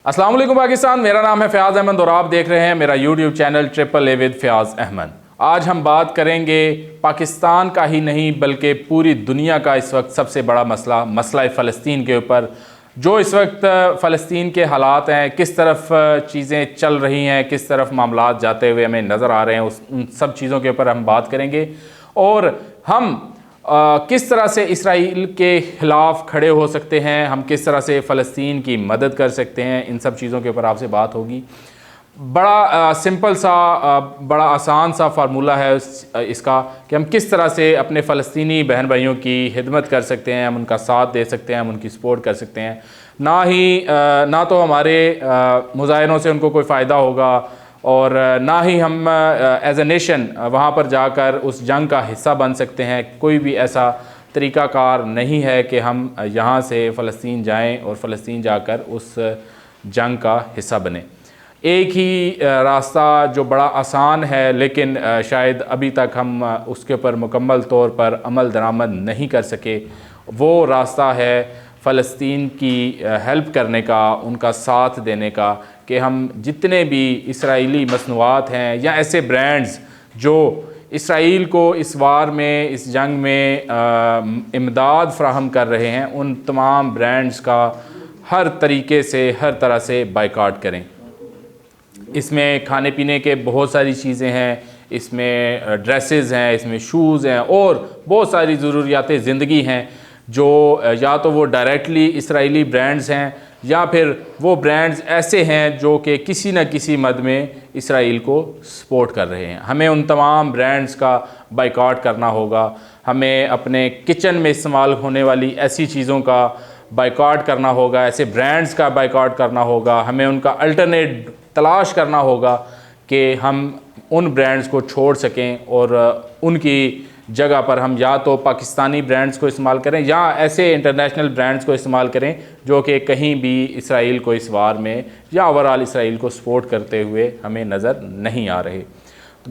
अस्सलाम वालेकुम पाकिस्तान। मेरा नाम है फ़याज़ अहमद और आप देख रहे हैं मेरा YouTube channel triple A with Fayaz Ahmed. आज हम बात करेंगे पाकिस्तान का ही नहीं बल्कि पूरी दुनिया का इस वक्त सबसे बड़ा मसला फ़लस्तीन के ऊपर। जो इस वक्त फ़लस्तीन के हालात हैं, किस तरफ चीज़ें चल रही हैं, किस तरफ मामलात जाते हुए हमें नज़र आ रहे हैं, उन सब चीज़ों के ऊपर हम बात करेंगे। और हम किस तरह से इसराइल के ख़िलाफ़ खड़े हो सकते हैं, हम किस तरह से फ़लस्तीन की मदद कर सकते हैं, इन सब चीज़ों के ऊपर आपसे बात होगी। बड़ा सिंपल सा बड़ा आसान सा फार्मूला है इसका कि हम किस तरह से अपने फ़लस्तीनी बहन भाइयों की खिदमत कर सकते हैं, हम उनका साथ दे सकते हैं, हम उनकी सपोर्ट कर सकते हैं। ना तो हमारे मुज़ाहिरों से उनको कोई फ़ायदा होगा और ना ही हम एज ए नेशन वहाँ पर जाकर उस जंग का हिस्सा बन सकते हैं। कोई भी ऐसा तरीक़ाकार नहीं है कि हम यहाँ से फ़लस्तीन जाएँ और फ़लस्तीन जाकर उस जंग का हिस्सा बने। एक ही रास्ता जो बड़ा आसान है लेकिन शायद अभी तक हम उसके ऊपर मुकम्मल तौर पर अमल दरामद नहीं कर सके, वो रास्ता है फ़लस्तीन की हेल्प करने का, उनका साथ देने का, कि हम जितने भी इसराइली मसनूआत हैं या ऐसे ब्रांड्स जो इसराइल को इस वार में, इस जंग में इमदाद फ़राहम कर रहे हैं, उन तमाम ब्रांड्स का हर तरीके से, हर तरह से बायकॉट करें। इसमें खाने पीने के बहुत सारी चीज़ें हैं, इसमें ड्रेसेस हैं, इसमें शूज़ हैं और बहुत सारी ज़रूरियात ज़िंदगी हैं जो या तो वो डायरेक्टली इसराइली ब्रांड्स हैं या फिर वो ब्रांड्स ऐसे हैं जो कि किसी न किसी मद में इसराइल को सपोर्ट कर रहे हैं। हमें उन तमाम ब्रांड्स का बायकॉट करना होगा। हमें अपने किचन में इस्तेमाल होने वाली ऐसी चीज़ों का बायकॉट करना होगा, ऐसे ब्रांड्स का बायकॉट करना होगा। हमें उनका अल्टरनेट तलाश करना होगा कि हम उन ब्रांड्स को छोड़ सकें और उनकी जगह पर हम या तो पाकिस्तानी ब्रांड्स को इस्तेमाल करें या ऐसे इंटरनेशनल ब्रांड्स को इस्तेमाल करें जो कि कहीं भी इसराइल को इस वार में या ओवरऑल इसराइल को सपोर्ट करते हुए हमें नज़र नहीं आ रहे।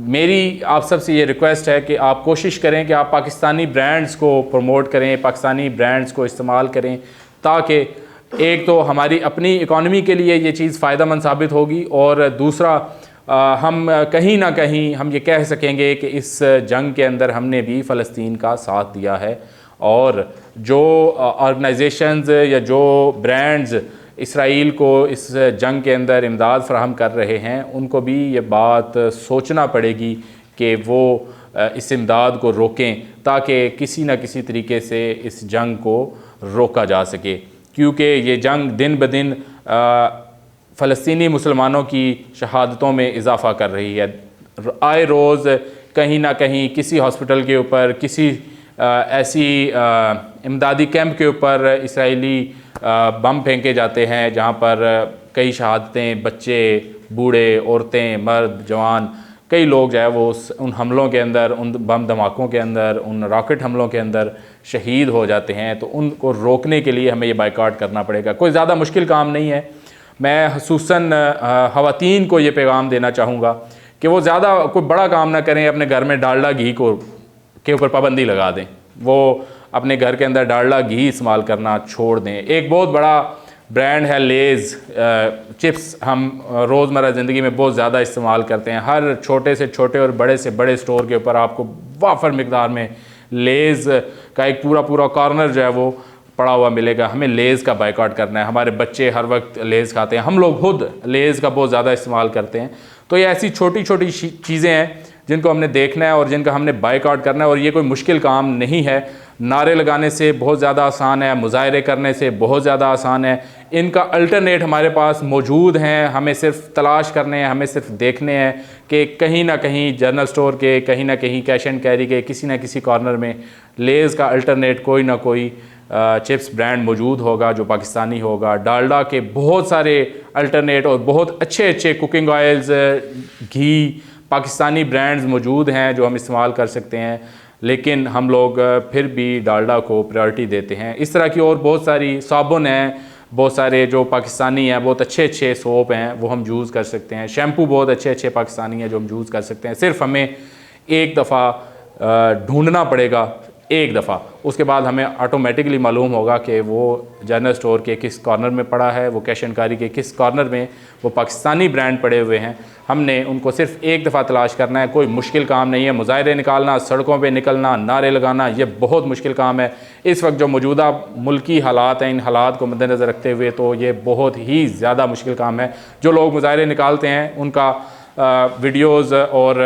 मेरी आप सबसे ये रिक्वेस्ट है कि आप कोशिश करें कि आप पाकिस्तानी ब्रांड्स को प्रमोट करें, पाकिस्तानी ब्रांड्स को इस्तेमाल करें, ताकि एक तो हमारी अपनी इकॉनमी के लिए ये चीज़ फ़ायदेमंद साबित होगी और दूसरा हम कहीं ना कहीं हम ये कह सकेंगे कि इस जंग के अंदर हमने भी फ़लस्तीन का साथ दिया है। और जो ऑर्गेनाइजेशंस या जो ब्रांड्स इसराइल को इस जंग के अंदर इमदाद फ़राहम कर रहे हैं, उनको भी ये बात सोचना पड़ेगी कि वो इस इमदाद को रोकें ताकि किसी न किसी तरीके से इस जंग को रोका जा सके। क्योंकि ये जंग दिन ब दिन फ़लस्तीनी मुसलमानों की शहादतों में इजाफ़ा कर रही है। आए रोज़ कहीं ना कहीं किसी हॉस्पिटल के ऊपर, किसी ऐसी इमदादी कैंप के ऊपर इसराइली बम फेंके जाते हैं जहाँ पर कई शहादतें, बच्चे, बूढ़े, औरतें, मर्द, जवान, कई लोग जो है वो उन हमलों के अंदर, उन बम धमाकों के अंदर, उन रॉकेट हमलों के अंदर शहीद हो जाते हैं। तो उनको रोकने के लिए हमें ये बायकॉट करना पड़ेगा। कोई ज़्यादा मुश्किल काम नहीं है। मैं ख़ुसूसन ख़वातीन को ये पैगाम देना चाहूँगा कि वो ज़्यादा कोई बड़ा काम ना करें, अपने घर में डालडा घी के ऊपर पाबंदी लगा दें, वो अपने घर के अंदर डालडा घी इस्तेमाल करना छोड़ दें। एक बहुत बड़ा ब्रांड है लेज़ चिप्स, हम रोज़मर्रा ज़िंदगी में बहुत ज़्यादा इस्तेमाल करते हैं। हर छोटे से छोटे और बड़े से बड़े स्टोर के ऊपर आपको वाफर मिकदार में लेज़ का एक पूरा कॉर्नर जो है वो पड़ा हुआ मिलेगा। हमें लेज़ का बायकॉट करना है। हमारे बच्चे हर वक्त लेज़ खाते हैं, हम लोग खुद लेज़ का बहुत ज़्यादा इस्तेमाल करते हैं। तो ये ऐसी छोटी छोटी चीज़ें हैं जिनको हमने देखना है और जिनका हमने बायकॉट करना है। और ये कोई मुश्किल काम नहीं है। नारे लगाने से बहुत ज़्यादा आसान है, मुज़ाहरे करने से बहुत ज़्यादा आसान है। इनका अल्टरनेट हमारे पास मौजूद हैं, हमें सिर्फ तलाश करने हैं, हमें सिर्फ देखने हैं कि कहीं ना कहीं जनरल स्टोर के, कहीं ना कहीं कैश एंड कैरी के किसी न किसी कॉर्नर में लेज़ का अल्टरनेट कोई ना कोई चिप्स ब्रांड मौजूद होगा जो पाकिस्तानी होगा। डालडा के बहुत सारे अल्टरनेट और बहुत अच्छे अच्छे कुकिंग ऑयल्स, घी, पाकिस्तानी ब्रांड्स मौजूद हैं जो हम इस्तेमाल कर सकते हैं। लेकिन हम लोग फिर भी डालडा को प्रायोरिटी देते हैं। इस तरह की और बहुत सारी साबुन हैं, बहुत सारे जो पाकिस्तानी हैं, बहुत अच्छे अच्छे सोप हैं वो हम यूज़ कर सकते हैं। शैम्पू बहुत अच्छे अच्छे पाकिस्तानी हैं जो हम यूज़ कर सकते हैं। सिर्फ हमें एक दफ़ा ढूंढना पड़ेगा एक दफ़ा। उसके बाद हमें ऑटोमेटिकली मालूम होगा कि वो जनरल स्टोर के किस कॉर्नर में पड़ा है, वो कैश एंड कैरी के किस कॉर्नर में वो पाकिस्तानी ब्रांड पड़े हुए हैं। हमने उनको सिर्फ़ एक दफ़ा तलाश करना है। कोई मुश्किल काम नहीं है। मुजाहरे निकालना, सड़कों पे निकलना, नारे लगाना, ये बहुत मुश्किल काम है। इस वक्त जो मौजूदा मुल्की हालात हैं, इन हालात को मद्देनज़र रखते हुए तो ये बहुत ही ज़्यादा मुश्किल काम है। जो लोग मुजाहरे निकालते हैं उनका वीडियोज़ और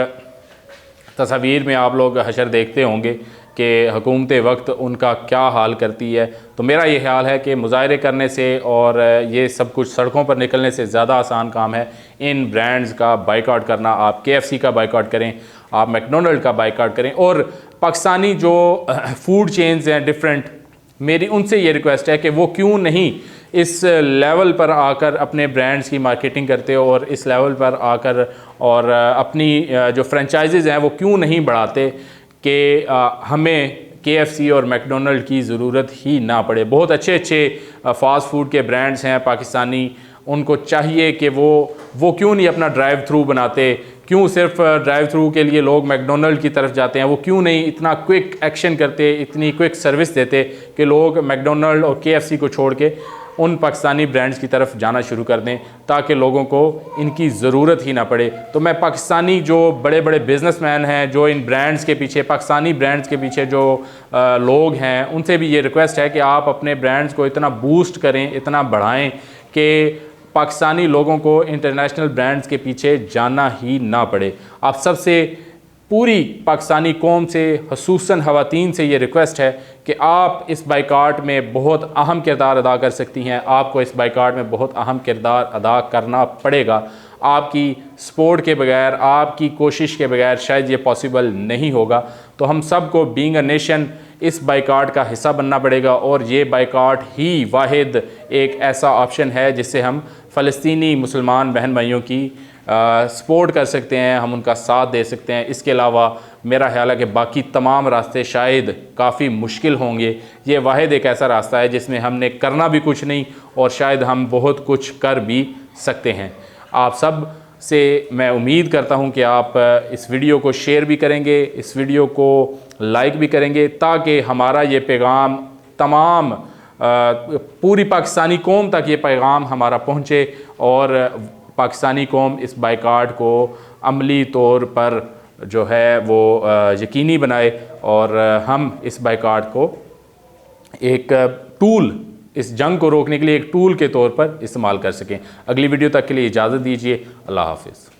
तस्वीर में आप लोग हशर देखते होंगे कि हुकूमत वक्त उनका क्या हाल करती है। तो मेरा ये ख्याल है कि मुजाहरे करने से और ये सब कुछ सड़कों पर निकलने से ज़्यादा आसान काम है इन ब्रांड्स का बाइकआउट करना। आप KFC का बाइकआउट करें, आप मैकडोनल्ड का बाइकआउट करें, और पाकिस्तानी जो फूड चेन्स हैं डिफरेंट, मेरी उनसे ये रिक्वेस्ट है कि वो क्यों नहीं इस लेवल पर आकर अपने ब्रांड्स की मार्केटिंग करते हो, और इस लेवल पर आकर और अपनी जो फ्रेंचाइजीज़ हैं वो क्यों नहीं बढ़ाते कि हमें KFC और मैकडोनल्ड की ज़रूरत ही ना पड़े। बहुत अच्छे अच्छे फ़ास्ट फूड के ब्रांड्स हैं पाकिस्तानी, उनको चाहिए कि वो क्यों नहीं अपना ड्राइव थ्रू बनाते, क्यों सिर्फ ड्राइव थ्रू के लिए लोग मैकडोनल्ड की तरफ जाते हैं, वो क्यों नहीं इतना क्विक एक्शन करते, इतनी क्विक सर्विस देते कि लोग मैकडोनल्ड और KFC को छोड़ के उन पाकिस्तानी ब्रांड्स की तरफ जाना शुरू कर दें, ताकि लोगों को इनकी ज़रूरत ही ना पड़े। तो मैं पाकिस्तानी जो बड़े बड़े बिजनेसमैन हैं, जो इन ब्रांड्स के पीछे, पाकिस्तानी ब्रांड्स के पीछे जो लोग हैं, उनसे भी ये रिक्वेस्ट है कि आप अपने ब्रांड्स को इतना बूस्ट करें, इतना बढ़ाएं कि पाकिस्तानी लोगों को इंटरनेशनल ब्रांड्स के पीछे जाना ही ना पड़े। आप सबसे, पूरी पाकिस्तानी कौम से, खुसूसन ख़वातीन से ये रिक्वेस्ट है कि आप इस बाइकाट में बहुत अहम किरदार अदा कर सकती हैं। आपको इस बाइकाट में बहुत अहम किरदार अदा करना पड़ेगा। आपकी सपोर्ट के बगैर, आपकी कोशिश के बगैर शायद ये पॉसिबल नहीं होगा। तो हम सब को बीइंग अ नेशन इस बाइकाट का हिस्सा बनना पड़ेगा, और ये बाइकाट ही वाहिद एक ऐसा ऑप्शन है जिससे हम फ़लस्तीनी मुसलमान बहन भाइयों की सपोर्ट कर सकते हैं, हम उनका साथ दे सकते हैं। इसके अलावा मेरा ख्याल है कि बाकी तमाम रास्ते शायद काफ़ी मुश्किल होंगे। ये वाहिद एक ऐसा रास्ता है जिसमें हमने करना भी कुछ नहीं और शायद हम बहुत कुछ कर भी सकते हैं। आप सब से मैं उम्मीद करता हूं कि आप इस वीडियो को शेयर भी करेंगे, इस वीडियो को लाइक भी करेंगे, ताकि हमारा ये पैगाम तमाम पूरी पाकिस्तानी कौम तक ये पैगाम हमारा पहुँचे, और पाकिस्तानी कौम इस बाइकाट को अमली तौर पर जो है वो यकीनी बनाए, और हम इस बाइकाट को एक टूल, इस जंग को रोकने के लिए एक टूल के तौर पर इस्तेमाल कर सकें। अगली वीडियो तक के लिए इजाज़त दीजिए। अल्लाह हाफ़िज़।